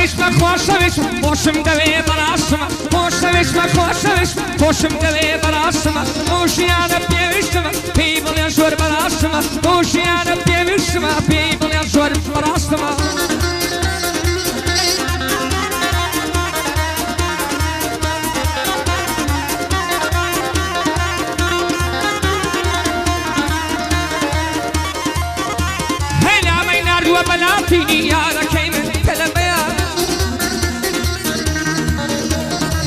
خوشویش ما خوشویش خوشم دوی براسم خوشویش ما خوشویش خوشم دوی براسم خوشیانه پیوشتم پیبل یا شور براسم خوشیانه پیوشتم پیبل یا شور براسم بناتيني يا ركيم كلميا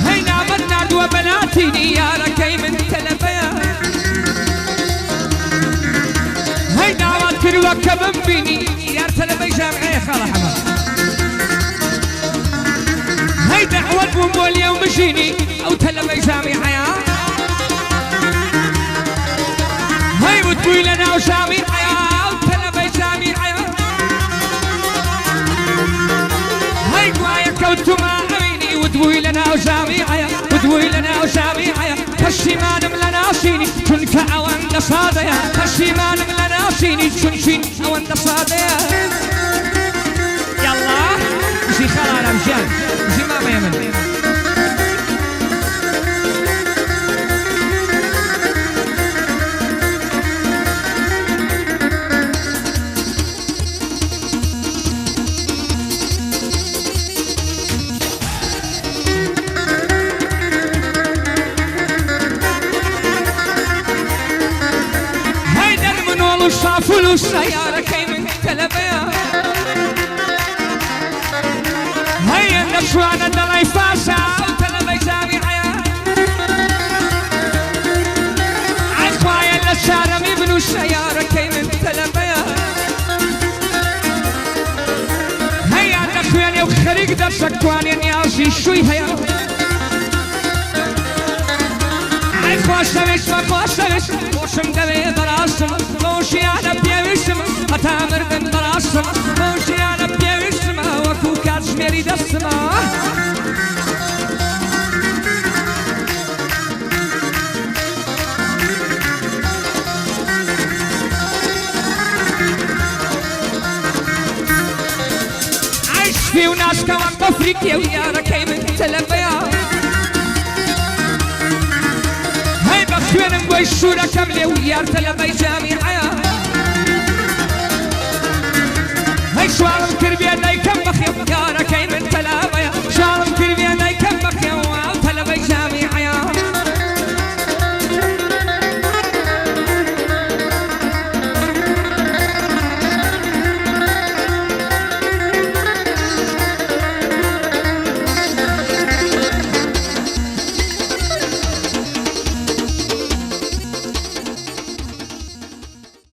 هينا مناد وبناتيني يا ركيم كلميا هينا وكر وكبن بيني يا تلمي جامعي خلا حمد هيدا عود ومول يوم جيني او تلمي جامعي حياه هي وتقول لنا وجامعي حياه او تلمي جامعي حياه كوتما عيني ودوي لنا وجامعي ودوي لنا وجامعي كشيمان ملنا شيني كنك اوان صاديا كشيمان ملنا شيني كنشين اوان صاديا يلا جي خلال امجان جي ماما يمن فلوس سيارة كيمن تلبيا هيا نفسوانا دلاي فاسا تلبي جامعيا عخوايا للشارة مبنو سيارة كيمن تلبيا هيا نخواني وخريق درسك واني نيازي شوي هيا خوشویش و خوشویش خوشم دوی براسم خوشیانه پیوشم حتا مردن براسم خوشیانه پیوشم وکو کاتشمیری دستم عيش في وناس كمان بفريقيا ويا ركي من تلبيا بخوانم قوي الشورى كاملة ويار تلبي جامعيا هاي شوارم كربيا داي كم بخيب يا